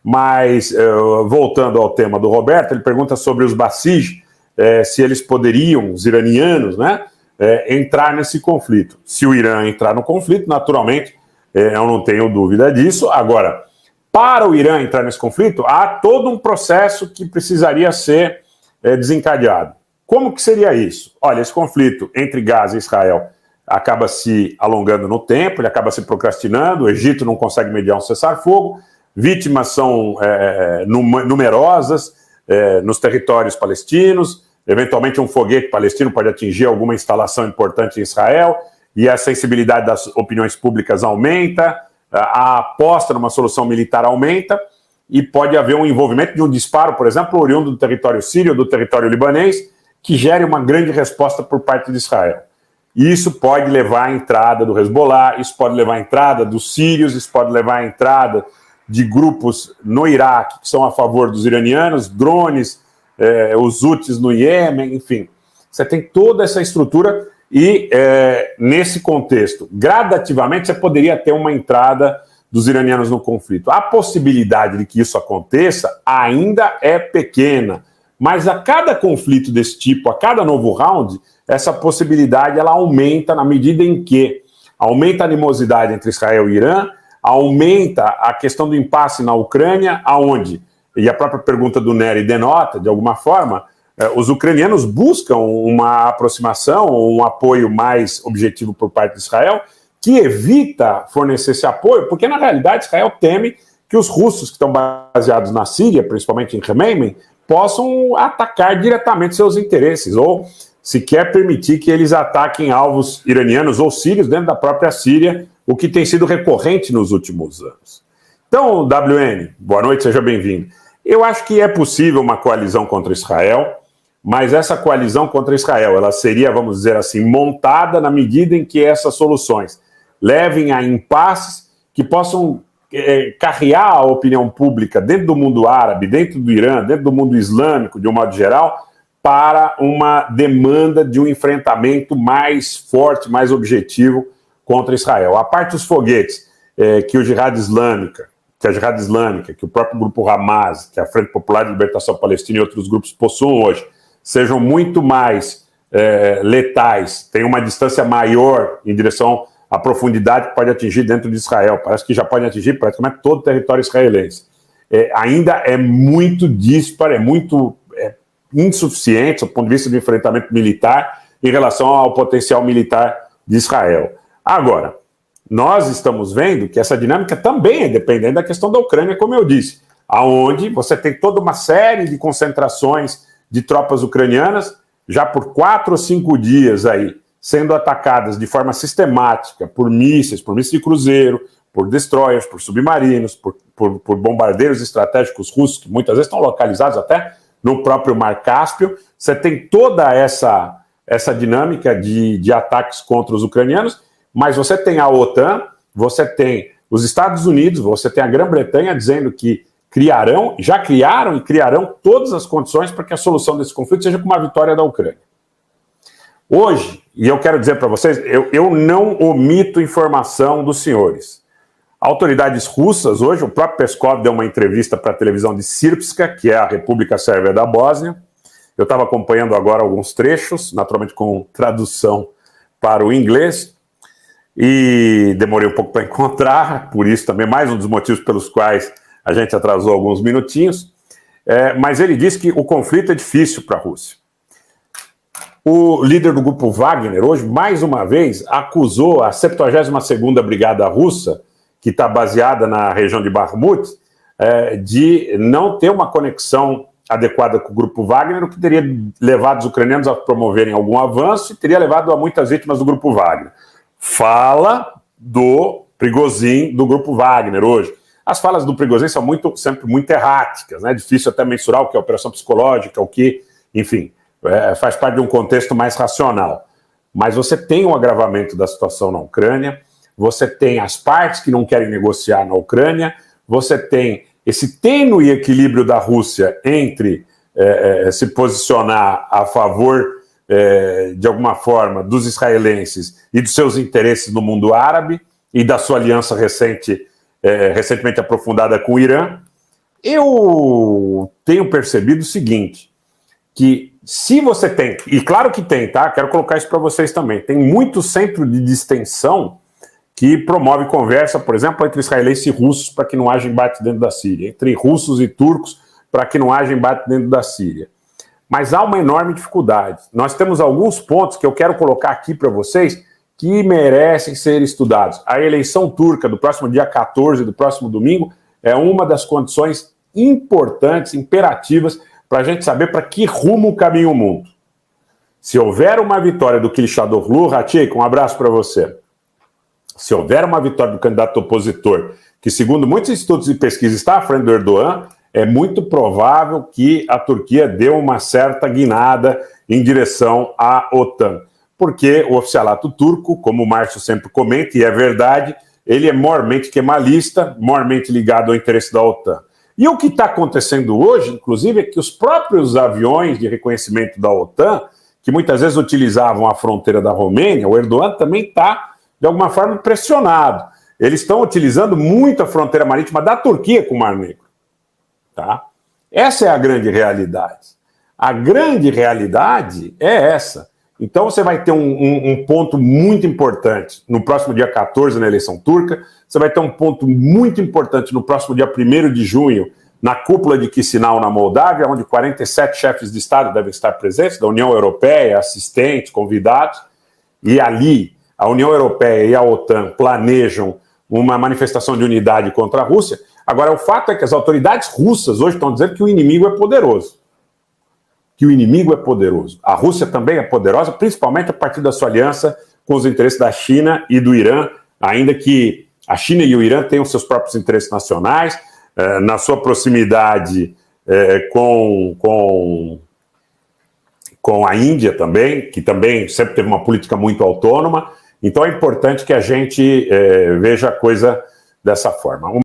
Mas, voltando ao tema do Roberto, ele pergunta sobre os Basij, se eles poderiam, os iranianos, né, entrar nesse conflito. Se o Irã entrar no conflito, naturalmente, eu não tenho dúvida disso. Agora, para o Irã entrar nesse conflito, há todo um processo que precisaria ser desencadeado. Como que seria isso? Olha, esse conflito entre Gaza e Israel acaba se alongando no tempo, ele acaba se procrastinando, o Egito não consegue mediar um cessar-fogo, vítimas são numerosas nos territórios palestinos, eventualmente um foguete palestino pode atingir alguma instalação importante em Israel, e a sensibilidade das opiniões públicas aumenta, a aposta numa solução militar aumenta, e pode haver um envolvimento de um disparo, por exemplo, oriundo do território sírio, do território libanês, que gere uma grande resposta por parte de Israel. Isso pode levar à entrada do Hezbollah, isso pode levar à entrada dos sírios, isso pode levar à entrada de grupos no Iraque que são a favor dos iranianos, drones, os Houthis no Iêmen, enfim. Você tem toda essa estrutura e, nesse contexto, gradativamente, você poderia ter uma entrada dos iranianos no conflito. A possibilidade de que isso aconteça ainda é pequena, mas a cada conflito desse tipo, a cada novo round, essa possibilidade ela aumenta na medida em que aumenta a animosidade entre Israel e Irã, aumenta a questão do impasse na Ucrânia, aonde, e a própria pergunta do Nery denota, de alguma forma, os ucranianos buscam uma aproximação, um apoio mais objetivo por parte de Israel, que evita fornecer esse apoio, porque na realidade Israel teme que os russos que estão baseados na Síria, principalmente em Khmeimim, possam atacar diretamente seus interesses, ou sequer permitir que eles ataquem alvos iranianos ou sírios dentro da própria Síria, o que tem sido recorrente nos últimos anos. Então, WN, boa noite, seja bem-vindo. Eu acho que é possível uma coalizão contra Israel, mas essa coalizão contra Israel, ela seria, vamos dizer assim, montada na medida em que essas soluções levem a impasses que possam carrear a opinião pública dentro do mundo árabe, dentro do Irã, dentro do mundo islâmico, de um modo geral, para uma demanda de um enfrentamento mais forte, mais objetivo contra Israel. A parte dos foguetes que a Jihad Islâmica, que o próprio grupo Hamas, que a Frente Popular de Libertação Palestina e outros grupos possuem hoje, sejam muito mais letais, tenham uma distância maior em direção à profundidade que pode atingir dentro de Israel. Parece que já pode atingir praticamente todo o território israelense. Ainda é muito disparo, é muito insuficiente do ponto de vista do enfrentamento militar em relação ao potencial militar de Israel. Agora, nós estamos vendo que essa dinâmica também é dependente da questão da Ucrânia, como eu disse, aonde você tem toda uma série de concentrações de tropas ucranianas, já por 4 ou 5 dias aí, sendo atacadas de forma sistemática por mísseis de cruzeiro, por destroyers, por submarinos, por bombardeiros estratégicos russos, que muitas vezes estão localizados até no próprio Mar Cáspio. Você tem toda essa dinâmica de ataques contra os ucranianos, mas você tem a OTAN, você tem os Estados Unidos, você tem a Grã-Bretanha dizendo que já criaram e criarão todas as condições para que a solução desse conflito seja com uma vitória da Ucrânia. Hoje, e eu quero dizer para vocês, eu não omito informação dos senhores. Autoridades russas, hoje, o próprio Peskov deu uma entrevista para a televisão de Srpska, que é a República Sérvia da Bósnia. Eu estava acompanhando agora alguns trechos, naturalmente com tradução para o inglês, e demorei um pouco para encontrar, por isso também mais um dos motivos pelos quais a gente atrasou alguns minutinhos, mas ele disse que o conflito é difícil para a Rússia. O líder do grupo Wagner, hoje, mais uma vez, acusou a 72ª Brigada Russa, que está baseada na região de Bakhmut, de não ter uma conexão adequada com o grupo Wagner, o que teria levado os ucranianos a promoverem algum avanço e teria levado a muitas vítimas do grupo Wagner. Fala do Prigozhin, do grupo Wagner, hoje. As falas do Prigozhin são sempre muito erráticas, né? Difícil até mensurar o que é operação psicológica, o que, enfim, faz parte de um contexto mais racional. Mas você tem um agravamento da situação na Ucrânia, você tem as partes que não querem negociar na Ucrânia, você tem esse tênue equilíbrio da Rússia entre se posicionar a favor, de alguma forma, dos israelenses e dos seus interesses no mundo árabe e da sua aliança recentemente aprofundada com o Irã, Eu tenho percebido o seguinte, que se você tem, e claro que tem, tá? Quero colocar isso para vocês também, tem muito centro de distensão que promove conversa, por exemplo, entre israelenses e russos para que não haja embate dentro da Síria, entre russos e turcos para que não haja embate dentro da Síria. Mas há uma enorme dificuldade. Nós temos alguns pontos que eu quero colocar aqui para vocês que merecem ser estudados. A eleição turca do próximo dia 14, do próximo domingo, é uma das condições importantes, imperativas, para a gente saber para que rumo caminha o mundo. Se houver uma vitória do Kılıçdaroğlu, Ratchik, um abraço para você. Se houver uma vitória do candidato opositor, que segundo muitos institutos de pesquisa está à frente do Erdogan, é muito provável que a Turquia dê uma certa guinada em direção à OTAN. Porque o oficialato turco, como o Márcio sempre comenta, e é verdade, ele é mormente kemalista, mormente ligado ao interesse da OTAN. E o que está acontecendo hoje, inclusive, é que os próprios aviões de reconhecimento da OTAN, que muitas vezes utilizavam a fronteira da Romênia, o Erdogan também está, de alguma forma, pressionado. Eles estão utilizando muito a fronteira marítima da Turquia com o Mar Negro. Tá? Essa é a grande realidade. A grande realidade é essa. Então você vai ter um ponto muito importante no próximo dia 14 na eleição turca, você vai ter um ponto muito importante no próximo dia 1º de junho na cúpula de Chisinau na Moldávia, onde 47 chefes de Estado devem estar presentes, da União Europeia, assistentes, convidados, e ali a União Europeia e a OTAN planejam uma manifestação de unidade contra a Rússia. Agora, o fato é que as autoridades russas hoje estão dizendo que o inimigo é poderoso. Que o inimigo é poderoso. A Rússia também é poderosa, principalmente a partir da sua aliança com os interesses da China e do Irã, ainda que a China e o Irã tenham seus próprios interesses nacionais, na sua proximidade com a Índia também, que também sempre teve uma política muito autônoma. Então é importante que a gente veja a coisa dessa forma.